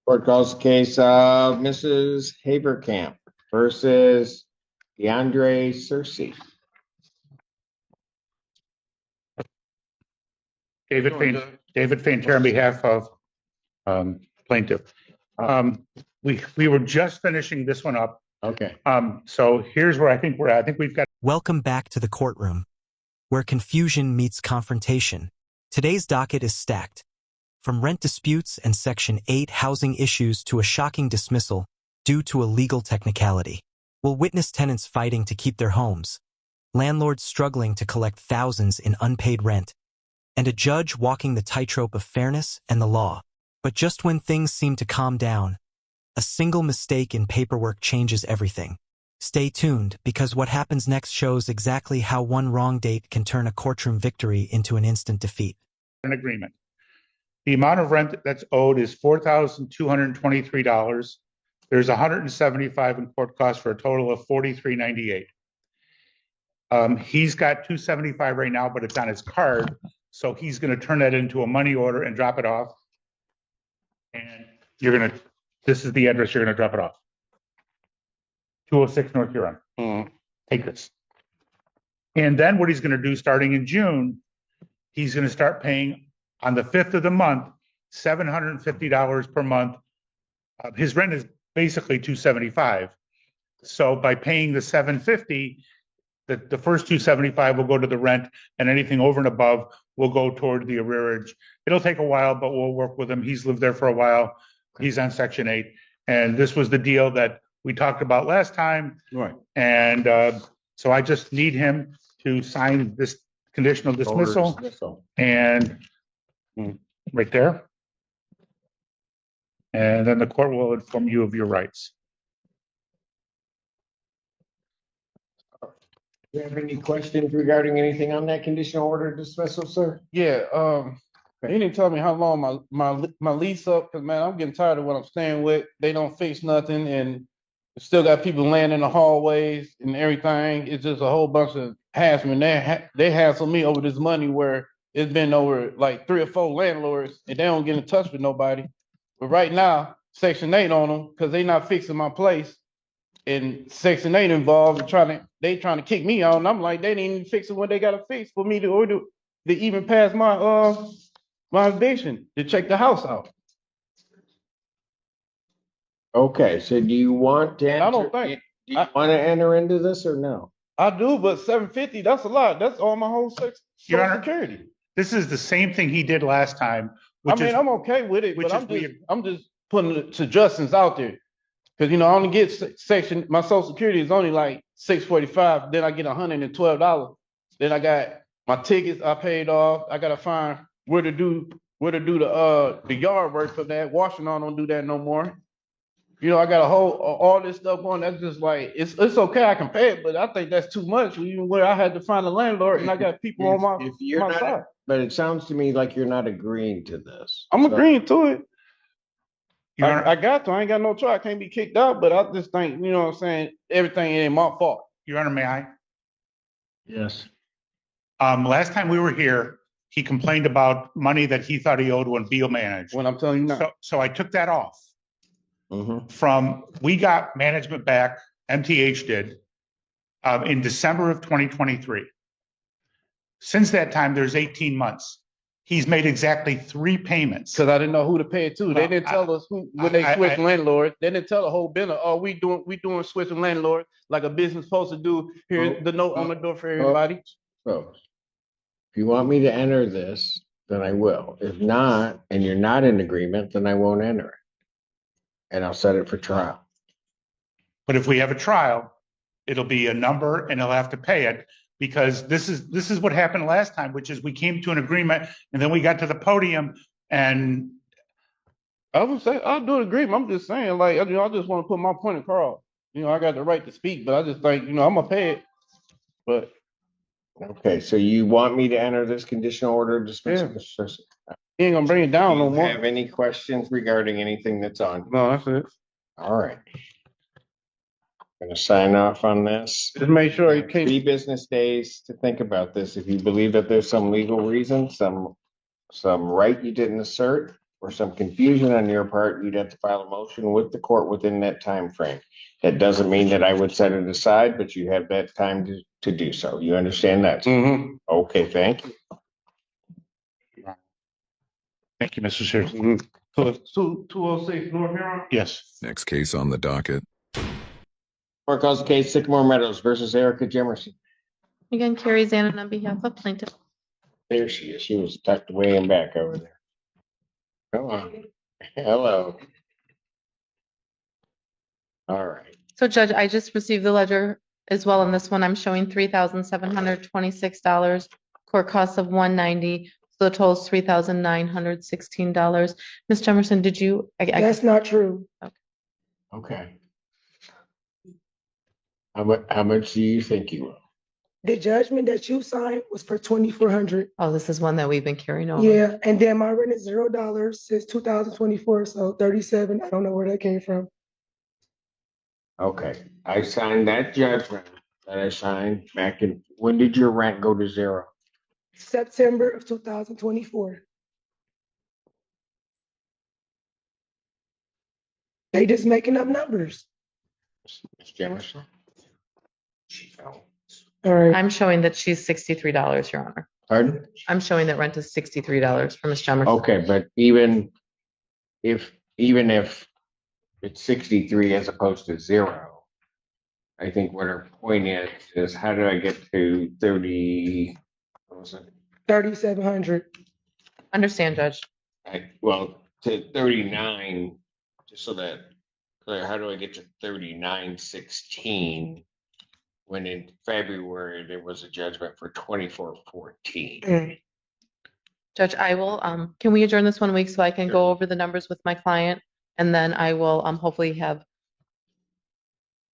Court calls the case of Mrs. Haberkamp versus DeAndre Searcy. David Fainter on behalf of plaintiff. We were just finishing this one up. Okay. So here's where I think we're at. I think we've got. Welcome back to the courtroom, where confusion meets confrontation. Today's docket is stacked. From rent disputes and Section 8 housing issues to a shocking dismissal due to a legal technicality. We'll witness tenants fighting to keep their homes, landlords struggling to collect thousands in unpaid rent, and a judge walking the tightrope of fairness and the law. But just when things seem to calm down, a single mistake in paperwork changes everything. Stay tuned, because what happens next shows exactly how one wrong date can turn a courtroom victory into an instant defeat. An agreement. The amount of rent that's owed is $4,223. There's $175 in court costs for a total of $43.98. He's got $275 right now, but it's on his card, so he's going to turn that into a money order and drop it off. And this is the address you're going to drop it off. 206 North Huron. Take this. And then what he's going to do starting in June, he's going to start paying on the 5th of the month, $750 per month. His rent is basically $275. So by paying the $750, the first $275 will go to the rent, and anything over and above will go toward the arrearage. It'll take a while, but we'll work with him. He's lived there for a while. He's on Section 8. And this was the deal that we talked about last time. Right. And so I just need him to sign this conditional dismissal. And right there. And then the court will inform you of your rights. Do you have any questions regarding anything on that conditional order dismissal, sir? Yeah, he didn't tell me how long my lease up, because man, I'm getting tired of what I'm staying with. They don't fix nothing, and still got people laying in the hallways and everything. It's just a whole bunch of harassment. They hassle me over this money where it's been over like 3 or 4 landlords, and they don't get in touch with nobody. But right now, Section 8 on them because they not fixing my place, and Section 8 involved and they trying to kick me out. And I'm like, they didn't even fix it when they got to fix for me to order to even pass my my eviction to check the house out. Okay, so do you want to I don't think do you want to enter into this or no? I do, but $750, that's a lot. That's all my whole Social Security. This is the same thing he did last time. I'm okay with it, but I'm just putting suggestions out there. Because, I only get my Social Security is only like $645. Then I get $112. Then I got my tickets I paid off. I got to find where to do the yard work for that. Washington don't do that no more. I got all this stuff on. That's just like, it's okay, I can pay it, but I think that's too much. Even where I had to find a landlord and I got people on my side. But it sounds to me like you're not agreeing to this. I'm agreeing to it. I got to. I ain't got no choice. I can't be kicked out, but I just think, what I'm saying, everything ain't my fault. Your Honor, may I? Yes. Last time we were here, he complained about money that he thought he owed when Beal managed. When I'm telling you now. So I took that off. Mm-hmm. We got management back, MTH did, in December of 2023. Since that time, there's 18 months. He's made exactly 3 payments. Because I didn't know who to pay it to. They didn't tell us who when they switched landlord. They didn't tell the whole business. Oh, we doing switching landlord like a business supposed to do. Here's the note on the door for everybody. So if you want me to enter this, then I will. If not, and you're not in agreement, then I won't enter it. And I'll set it for trial. But if we have a trial, it'll be a number and he'll have to pay it, because this is what happened last time, which is we came to an agreement and then we got to the podium and I would say I'll do an agreement. I'm just saying, like, I just want to put my point across. I got the right to speak, but I just think, I'm gonna pay it. But okay, so you want me to enter this conditional order dismissal? Yeah. He ain't gonna bring it down no more. Have any questions regarding anything that's on? No, that's it. All right. I'm gonna sign off on this. Just make sure you can't. 3 business days to think about this. If you believe that there's some legal reason, some right you didn't assert, or some confusion on your part, you'd have to file a motion with the court within that time frame. That doesn't mean that I would set it aside, but you have that time to do so. You understand that? Mm-hmm. Okay, thank you. Thank you, Mr. Sears. So it's 206 North Huron? Yes. Next case on the docket. Court calls the case Sycamore Meadows versus Erica Jemerson. Again, Carrie Zanon on behalf of plaintiff. There she is. She was tucked away and back over there. Come on. Hello. All right. So Judge, I just received the ledger as well on this one. I'm showing $3,726, court costs of $190. So the total is $3,916. Ms. Jemerson, did you? That's not true. Okay. How much do you think you will? The judgment that you signed was for $2,400. Oh, this is one that we've been carrying over. Yeah, and then my rent is $0 since 2024, so 37. I don't know where that came from. Okay. I signed that judgment that I signed back in, when did your rent go to zero? September of 2024. They just making up numbers. Ms. Jemerson? She fell. All right. I'm showing that she's $63, Your Honor. Pardon? I'm showing that rent is $63 for Ms. Jemerson. Okay, but even if it's 63 as opposed to zero, I think what her point is how do I get to 30, what was it? 3,700. Understand, Judge. Well, to 39, just so that clear, how do I get to 3916 when in February there was a judgment for 2414? Judge, I will, can we adjourn this 1 week so I can go over the numbers with my client? And then I will, hopefully have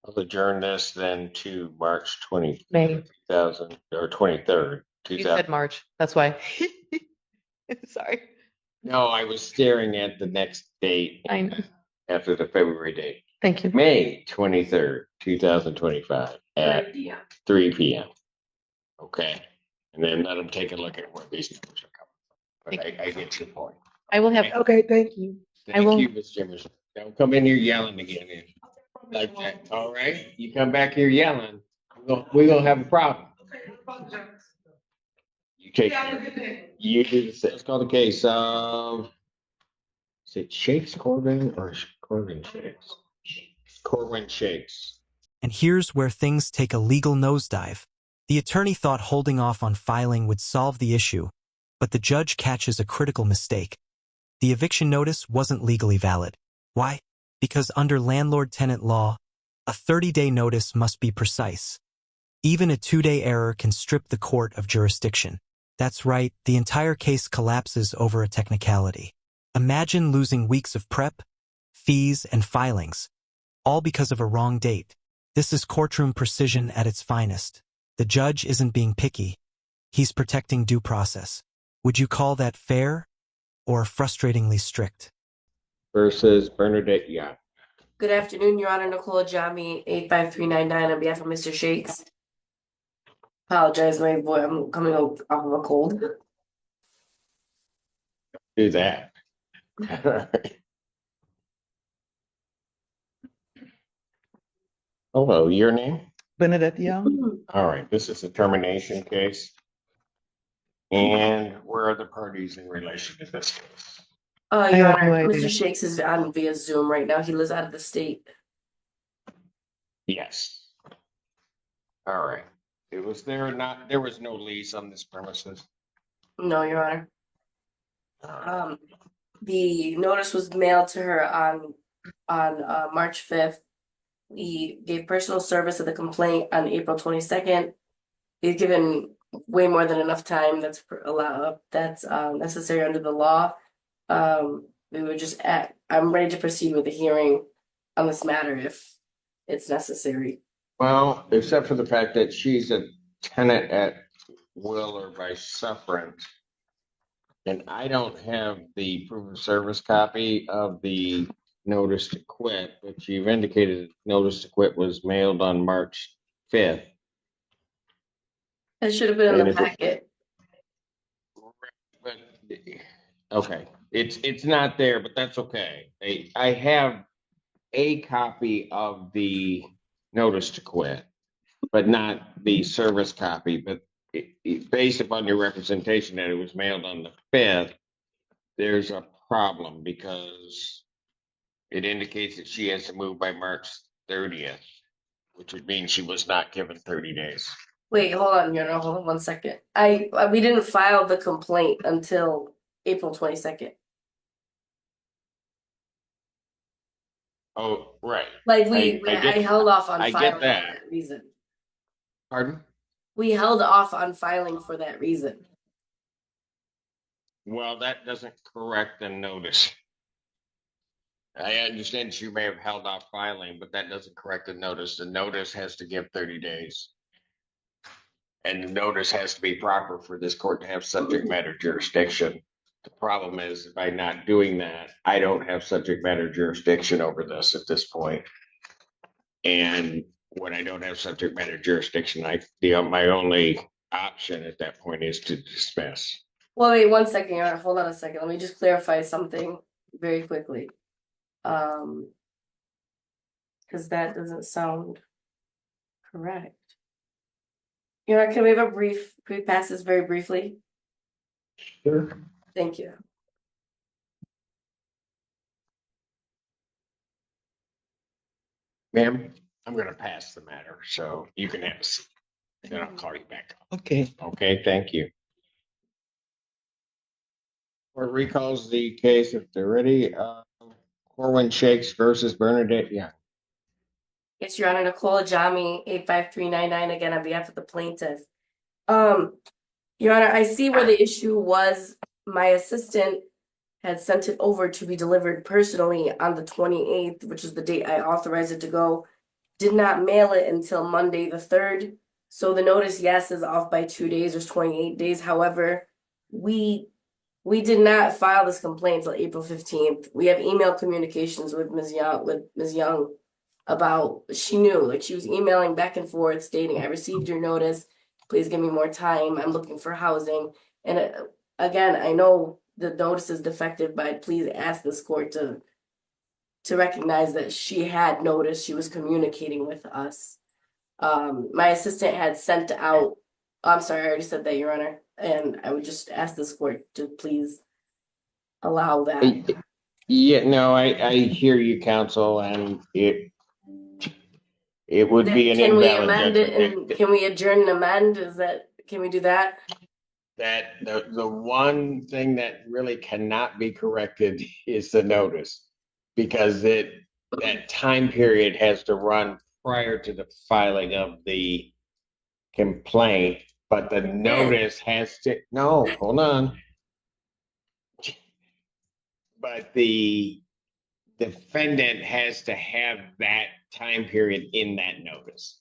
I'll adjourn this then to March 20, May. 2000 or 23rd. You 2000. said March, that's why. Sorry. No, I was staring at the next date I know. after the February date. Thank you. May 23rd, 2025 at 3 p.m. Okay. And then let them take a look at where these numbers are coming from. But I get your point. I will have, Okay, thank you. Thank will- you, Ms. Jimmers. Don't come in here yelling again. Like that. All right? You come back here yelling, we're gonna have a problem. You take you do the same. Let's call the case of, is it Shakes Corbin or Corbin Shakes? Corwin Shakes. And here's where things take a legal nosedive. The attorney thought holding off on filing would solve the issue, but the judge catches a critical mistake. The eviction notice wasn't legally valid. Why? Because under landlord-tenant law, a 30-day notice must be precise. Even a 2-day error can strip the court of jurisdiction. That's right, the entire case collapses over a technicality. Imagine losing weeks of prep, fees, and filings, all because of a wrong date. This is courtroom precision at its finest. The judge isn't being picky. He's protecting due process. Would you call that fair or frustratingly strict? Versus Bernadette Yacht. Good afternoon, Your Honor. Nicole Jami, 85399 on behalf of Mr. Shakes. Apologize, my boy. I'm coming off of a cold. Do that. Hello, your name? Bernadette Young. All right, this is a termination case. And where are the parties in relation to this case? Your have Honor, no idea. Mr. Shakes is on via Zoom right now. He lives out of the state. Yes. All right. It was there not, there was no lease on this premises. No, Your Honor. All right. The notice was mailed to her on March 5th. We gave personal service of the complaint on April 22nd. We've given way more than enough time that's necessary under the law. We were just I'm ready to proceed with the hearing on this matter if it's necessary. Well, except for the fact that she's a tenant at will or by sufferance. And I don't have the proof of service copy of the notice to quit, but you've indicated notice to quit was mailed on March 5th. It should have been in And the if it- packet. But, okay, It's not there, but that's okay. I have a copy of the notice to quit, but not the service copy. But based upon your representation that it was mailed on the 5th, there's a problem because it indicates that she has to move by March 30th, which would mean she was not given 30 days. Wait, hold on, Your Honor, hold on 1 second. We didn't file the complaint until April 22nd. Oh, right. Like I I get- held off on I filing get for that. that reason. Pardon? We held off on filing for that reason. Well, that doesn't correct the notice. I understand you may have held off filing, but that doesn't correct the notice. The notice has to give 30 days. And the notice has to be proper for this court to have subject matter jurisdiction. The problem is by not doing that, I don't have subject matter jurisdiction over this at this point. And when I don't have subject matter jurisdiction, my only option at that point is to dismiss. Well, wait 1 second, Your Honor. Hold on a second. Let me just clarify something very quickly. Because that doesn't sound correct. Your Honor, can we have can we pass this very briefly? Sure. Thank you. Ma'am, I'm gonna pass the matter, so you can have a seat. Then I'll call you back. Okay. Okay, thank you. Court recalls the case if they're ready. Corwin Shakes versus Bernadette Young. Yes, Your Honor, Nicole Jami, 85399, again on behalf of the plaintiff. Your Honor, I see where the issue was. My assistant had sent it over to be delivered personally on the 28th, which is the date I authorized it to go. Did not mail it until Monday the 3rd. So the notice, yes, is off by 2 days. There's 28 days. However, we did not file this complaint until April 15th. We have email communications with Ms. Young about, she knew, like she was emailing back and forth stating, I received your notice. Please give me more time. I'm looking for housing. And again, I know the notice is defective, but please ask this court to recognize that she had noticed, she was communicating with us. My assistant had sent out, I'm sorry, I already said that, Your Honor. And I would just ask this court to please allow that. Yeah, no, I hear you, counsel, and it would be an Can we invalid amend it judgment. and can we adjourn and amend? Can we do that? That the one thing that really cannot be corrected is the notice, because that time period has to run prior to the filing of the complaint, but the notice has to, no, hold on. But the defendant has to have that time period in that notice.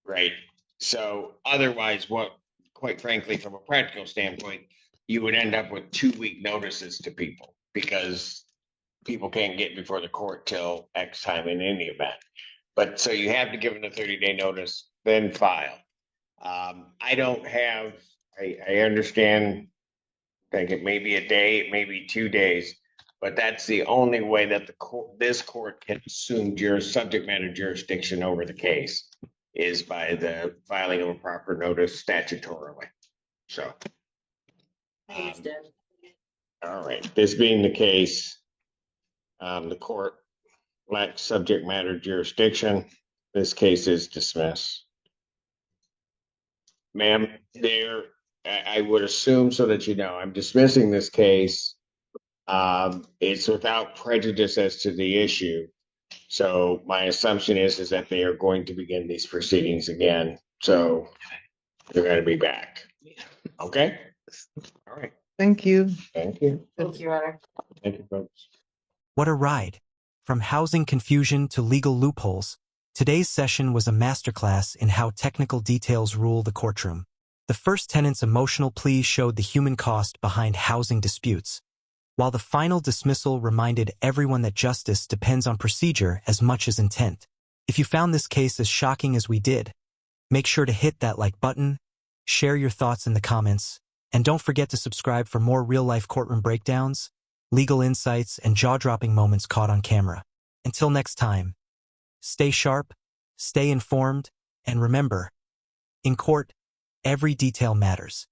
Right? So otherwise, quite frankly, from a practical standpoint, you would end up with 2-week notices to people because people can't get before the court till X time in any event. But so you have to give them a 30-day notice, then file. I don't have, I understand, I think it may be a day, it may be 2 days, but that's the only way that this court can assume subject matter jurisdiction over the case is by the filing of a proper notice statutorily. So. I understand. All right, this being the case, the court lacks subject matter jurisdiction. This case is dismissed. Ma'am, I would assume, so that you know, I'm dismissing this case. It's without prejudice as to the issue. So my assumption is that they are going to begin these proceedings again. So they're going to be back. Okay? All right. Thank you. Thank you. Thank you, Your Honor. Thank you, folks. What a ride. From housing confusion to legal loopholes, today's session was a masterclass in how technical details rule the courtroom. The first tenant's emotional plea showed the human cost behind housing disputes, while the final dismissal reminded everyone that justice depends on procedure as much as intent. If you found this case as shocking as we did, make sure to hit that like button, share your thoughts in the comments, And don't forget to subscribe for more real-life courtroom breakdowns, legal insights, and jaw-dropping moments caught on camera. Until next time, stay sharp, stay informed, and remember, in court, every detail matters.